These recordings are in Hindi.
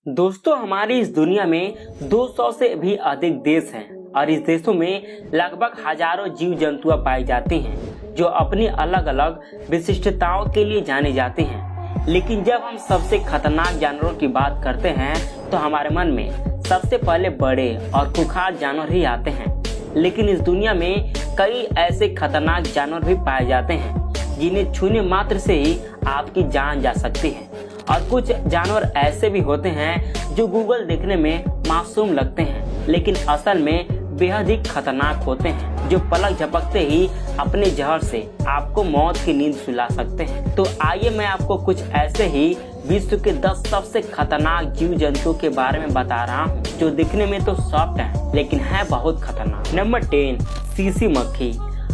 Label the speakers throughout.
Speaker 1: दोस्तों, हमारी इस दुनिया में 200 से भी अधिक देश हैं और इस देशों में लगभग हजारों जीव जंतुआ पाए जाते हैं जो अपनी अलग अलग विशिष्टताओं के लिए जाने जाते हैं। लेकिन जब हम सबसे खतरनाक जानवरों की बात करते हैं तो हमारे मन में सबसे पहले बड़े और खूंखार जानवर ही आते हैं। लेकिन इस दुनिया में कई ऐसे खतरनाक जानवर भी पाए जाते हैं जिन्हें छूने मात्र से ही आपकी जान जा सकती है। और कुछ जानवर ऐसे भी होते हैं जो गूगल देखने में मासूम लगते हैं लेकिन असल में बेहद ही खतरनाक होते हैं, जो पलक झपकते ही अपने जहर से आपको मौत की नींद सुला सकते हैं। तो आइए मैं आपको कुछ ऐसे ही विश्व के 10 सबसे खतरनाक जीव जंतुओं के बारे में बता रहा हूँ जो दिखने में तो सॉफ्ट है लेकिन है बहुत खतरनाक। नंबर 10, सीसी मक्खी।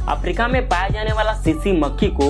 Speaker 1: अफ्रीका में पाए जाने वाला सीसी मक्खी को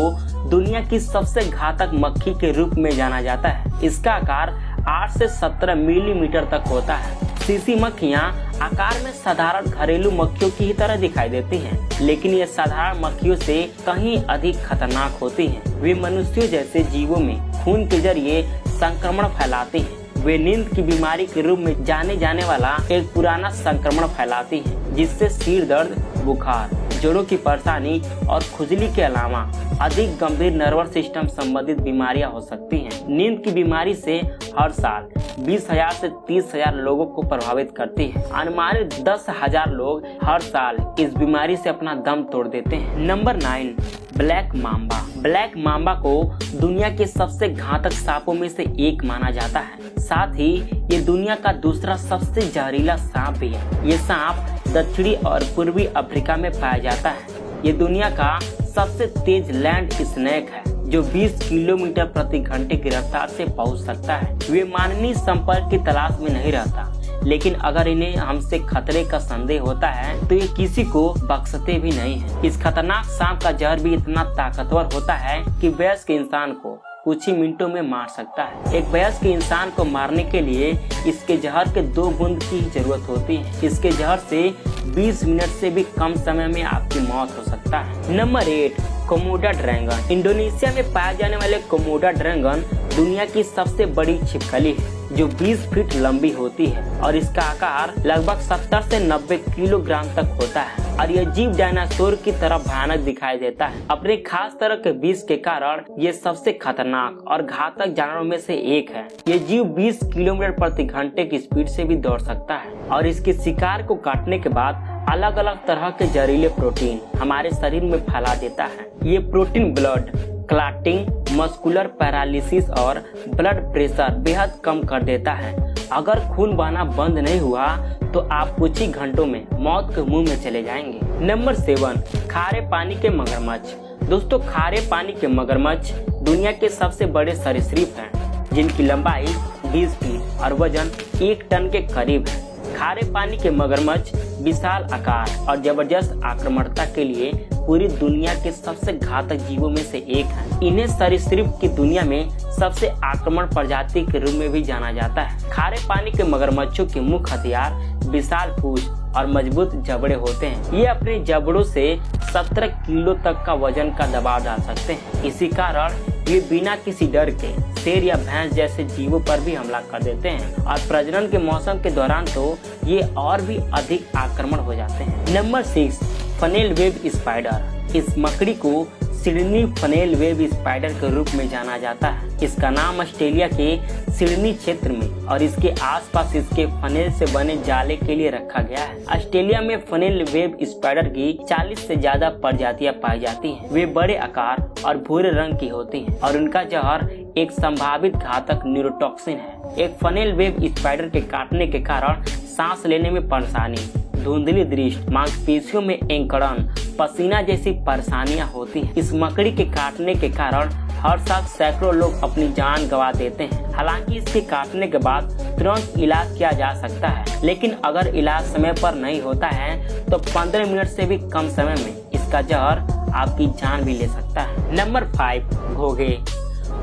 Speaker 1: दुनिया की सबसे घातक मक्खी के रूप में जाना जाता है। इसका आकार 8 से 17 मिलीमीटर तक होता है। सीसी मक्खियाँ आकार में साधारण घरेलू मक्खियों की ही तरह दिखाई देती हैं, लेकिन ये साधारण मक्खियों से कहीं अधिक खतरनाक होती हैं। वे मनुष्यों जैसे जीवों में खून के जरिए संक्रमण फैलाती हैं। वे नींद की बीमारी के रूप में जाने जाने वाला एक पुराना संक्रमण फैलाती हैं, जिससे सिर दर्द, बुखार, जोड़ों की परेशानी और खुजली के अलावा अधिक गंभीर नर्वस सिस्टम संबंधित बीमारियां हो सकती हैं। नींद की बीमारी से हर साल 20,000 से 30,000 लोगों को प्रभावित करती है। अनुमानित 10,000 लोग हर साल इस बीमारी से अपना दम तोड़ देते हैं। Number 9, black Mamba. Black Mamba को दुनिया के सबसे घातक सांपों में से एक माना जाता है। साथ ही ये दुनिया का दूसरा सबसे जहरीला सांप भी है। ये सांप दक्षिणी और पूर्वी अफ्रीका में पाया जाता है। ये दुनिया का सबसे तेज लैंड स्नेक है जो 20 किलोमीटर प्रति घंटे की रफ्तार से पहुंच सकता है। वे मानवीय संपर्क की तलाश में नहीं रहता, लेकिन अगर इन्हें हमसे खतरे का संदेह होता है तो ये किसी को बख्शते भी नहीं है। इस खतरनाक सांप का जहर भी इतना ताकतवर होता है कि वयस्क इंसान को कुछ ही मिनटों में मार सकता है। एक वयस्क इंसान को मारने के लिए इसके जहर के 2 बूंद की जरूरत होती है। इसके जहर से 20 मिनट से भी कम समय में आपकी मौत हो सकता है। Number 8, Komodo dragon. इंडोनेशिया में पाए जाने वाले कोमोडो ड्रैगन दुनिया की सबसे बड़ी छिपकली है जो 20 फीट लंबी होती है और इसका आकार लगभग 70 से 90 किलोग्राम तक होता है और यह जीव डायनासोर की तरह भयानक दिखाई देता है। अपने खास तरह के विष के कारण ये सबसे खतरनाक और घातक जानवरों में से एक है। ये जीव 20 किलोमीटर प्रति घंटे की स्पीड से भी दौड़ सकता है और इसके शिकार को काटने के बाद अलग अलग तरह के जहरीले प्रोटीन हमारे शरीर में फैला देता है। ये protein blood clotting, muscular paralysis और ब्लड प्रेशर बेहद कम कर देता है। अगर खून बहना बंद नहीं हुआ तो आप कुछ ही घंटों में मौत के मुंह में चले जाएंगे। नंबर 7, खारे पानी के मगरमच्छ। दोस्तों, खारे पानी के मगरमच्छ दुनिया के सबसे बड़े सरीसृप हैं जिनकी लंबाई 20 फीट और वजन 1 टन के करीब है। खारे पानी के मगरमच्छ विशाल आकार और जबरदस्त आक्रामकता के लिए पूरी दुनिया के सबसे घातक जीवों में से एक है। इन्हें सरीसृप की दुनिया में सबसे आक्रामक प्रजाति के रूप में भी जाना जाता है। खारे पानी के मगरमच्छों के मुख्य हथियार विशाल पूंछ और मजबूत जबड़े होते हैं। ये अपने जबड़ों से 17 किलो तक का वजन का दबाव डाल सकते हैं। इसी कारण ये बिना किसी डर के शेर या भैंस जैसे जीवों पर भी हमला कर देते हैं और प्रजनन के मौसम के दौरान तो ये और भी अधिक आक्रामक हो जाते हैं। Number 6, funnel web spider. इस मकड़ी को सिडनी फनेल वेब स्पाइडर के रूप में जाना जाता है। इसका नाम ऑस्ट्रेलिया के सिडनी क्षेत्र में और इसके आसपास इसके फनेल से बने जाले के लिए रखा गया है। ऑस्ट्रेलिया में फनेल वेब स्पाइडर की 40 से ज्यादा प्रजातियां पाई जाती हैं। वे बड़े आकार और भूरे रंग की होती हैं और उनका जहर एक संभावित घातक न्यूरोटॉक्सिन है। एक फनेल वेब स्पाइडर के काटने के कारण सांस लेने में परेशानी, धुंधली दृष्टि, मांसपेशियों में एंकड़न, पसीना जैसी परेशानियां होती हैं। इस मकड़ी के काटने के कारण हर साल सैकड़ों लोग अपनी जान गंवा देते हैं। हालांकि इसके काटने के बाद तुरंत इलाज किया जा सकता है, लेकिन अगर इलाज समय पर नहीं होता है तो 15 मिनट से भी कम समय में इसका जहर आपकी जान भी ले सकता है। नंबर 5, घोघे।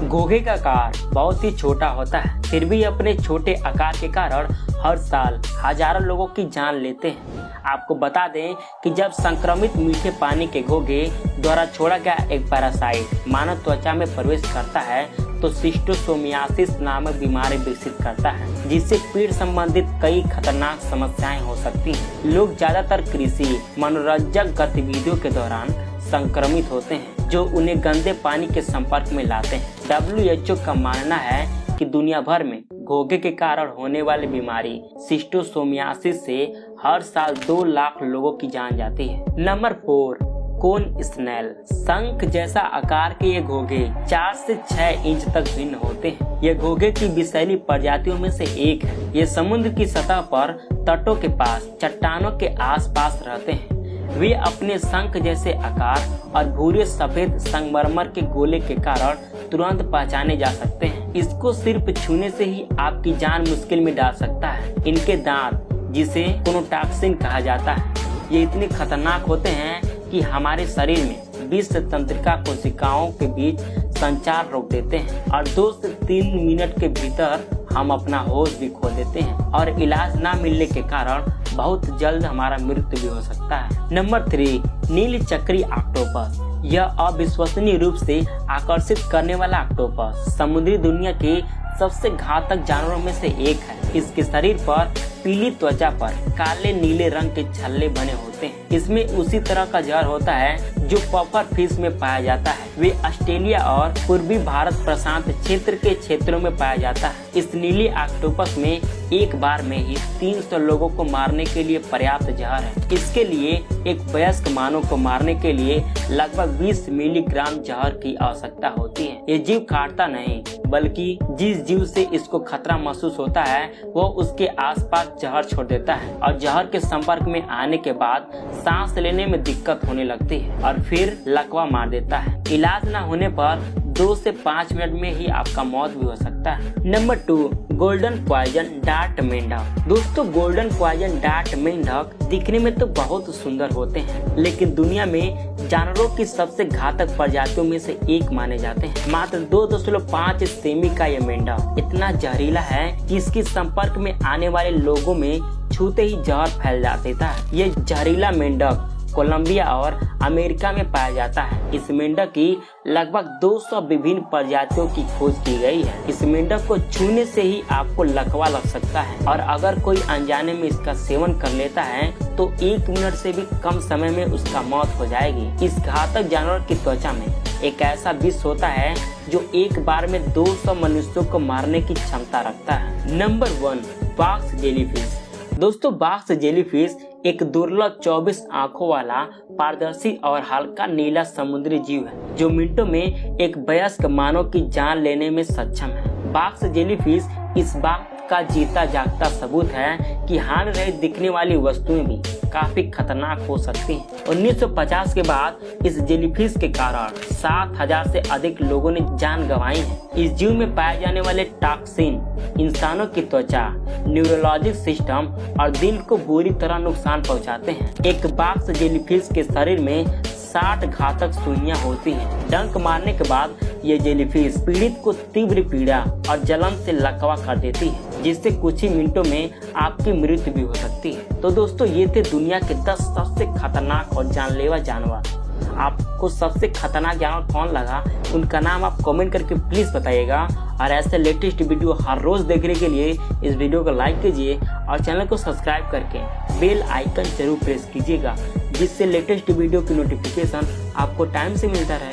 Speaker 1: घोघे का आकार बहुत ही छोटा होता है, फिर भी अपने छोटे आकार के कारण हर साल हजारों लोगों की जान लेते हैं। आपको बता दें कि जब संक्रमित मीठे पानी के घोंघे द्वारा छोड़ा गया एक पैरासाइट मानव त्वचा में प्रवेश करता है तो शिस्टोसोमियासिस नामक बीमारी विकसित करता है, जिससे पेट संबंधित कई खतरनाक समस्याएं हो सकती हैं। लोग ज्यादातर कृषि मनोरंजक गतिविधियों के दौरान संक्रमित होते हैं, जो उन्हें गंदे पानी के संपर्क में लाते हैं। WHO का मानना है कि दुनिया भर में घोंघे के कारण होने वाली बीमारी शिस्टोसोमियासिस से हर साल 2 लाख लोगों की जान जाती है। नंबर 4, कोन स्नेल। शंख जैसा आकार के ये घोंघे 4 से 6 इंच तक भिन्न होते हैं। ये घोंघे की विषैली प्रजातियों में से एक है। ये समुद्र की सतह पर तटों के पास चट्टानों के आसपास रहते हैं। वे अपने शंख जैसे आकार और भूरे सफेद संगमरमर के गोले के कारण तुरंत पहचाने जा सकते हैं। इसको सिर्फ छूने से ही आपकी जान मुश्किल में डाल सकता है। इनके दांत, जिसे कोनोटॉक्सिन कहा जाता है, ये इतने खतरनाक होते हैं कि हमारे शरीर में विष तंत्रिका कोशिकाओं के बीच संचार रोक देते हैं और 2 से 3 मिनट के भीतर हम अपना होश भी खो देते हैं और इलाज ना मिलने के कारण बहुत जल्द हमारा मृत्यु भी हो सकता है। नंबर 3, नील चक्री ऑक्टोपस। यह अविश्वसनीय रूप से आकर्षित करने वाला ऑक्टोपस समुद्री दुनिया के सबसे घातक जानवरों में से एक है। इसके शरीर पर पीली त्वचा पर काले नीले रंग के छल्ले बने होते हैं। इसमें उसी तरह का जहर होता है जो पफर फिश में पाया जाता है। वे ऑस्ट्रेलिया और पूर्वी भारत प्रशांत क्षेत्र के क्षेत्रों में पाया जाता है। इस नीली ऑक्टोपस में एक बार में ही 300 लोगों को मारने के लिए पर्याप्त जहर है। इसके लिए एक वयस्क मानव को मारने के लिए लगभग 20 मिलीग्राम जहर की आवश्यकता होती है। ये जीव काटता नहीं, बल्कि जिस जीव से इसको खतरा महसूस होता है वो उसके आसपास जहर छोड़ देता है और जहर के संपर्क में आने के बाद सांस लेने में दिक्कत होने लगती है और फिर लकवा मार देता है। इलाज न होने पर 2 से 5 मिनट में ही आपका मौत भी हो सकता है। नंबर 2, गोल्डन पॉइजन डार्ट मेंढक। दोस्तों, गोल्डन पॉइजन डार्ट मेंढक दिखने में तो बहुत सुंदर होते हैं, लेकिन दुनिया में जानवरों की सबसे घातक प्रजातियों में से एक माने जाते हैं। मात्र 2.5 सेमी का यह मेंढक इतना जहरीला है कि इसके संपर्क में आने वाले लोगों में छूते ही जहर फैल जाता है। ये जहरीला मेंढक कोलंबिया और अमेरिका में पाया जाता है। इस मेंढक की लगभग 200 विभिन्न प्रजातियों की खोज की गई है। इस मेंढक को छूने से ही आपको लकवा लग सकता है और अगर कोई अनजाने में इसका सेवन कर लेता है तो 1 मिनट से भी कम समय में उसका मौत हो जाएगी। इस घातक जानवर की त्वचा में एक ऐसा विष होता है जो एक बार में 200 मनुष्यों को मारने की क्षमता रखता है। Number 1, box jellyfish. दोस्तों, बॉक्स जेलीफिश एक दुर्लभ 24 आंखों वाला पारदर्शी और हल्का नीला समुद्री जीव है जो मिनटों में एक वयस्क मानव की जान लेने में सक्षम है। बॉक्स जेलीफिश इस बात का जीता जागता सबूत है कि हानि रहित दिखने वाली वस्तुएं भी काफी खतरनाक हो सकती हैं। 1950 के बाद इस जेलीफिश के कारण 7000 से अधिक लोगों ने जान गंवाई है। इस जीव में पाए जाने वाले टॉक्सिन इंसानों की त्वचा, न्यूरोलॉजिक सिस्टम और दिल को बुरी तरह नुकसान पहुंचाते हैं। एक बॉक्स जेलीफिश के शरीर में 60 घातक सुइयां होती हैं। डंक मारने के बाद ये जेलीफिश पीड़ित को तीव्र पीड़ा और जलन से लकवा कर देती है, जिससे कुछ ही मिनटों में आपकी मृत्यु भी हो सकती है। तो दोस्तों, ये थे दुनिया के 10 सबसे खतरनाक और जानलेवा जानवर। आपको सबसे खतरनाक जानवर कौन लगा, उनका नाम आप कमेंट करके प्लीज बताइएगा। और ऐसे लेटेस्ट वीडियो हर रोज देखने के लिए इस वीडियो को लाइक कीजिए और चैनल को सब्सक्राइब करके बेल आइकन जरूर प्रेस कीजिएगा, जिससे लेटेस्ट वीडियो की नोटिफिकेशन आपको टाइम से मिलता रहे।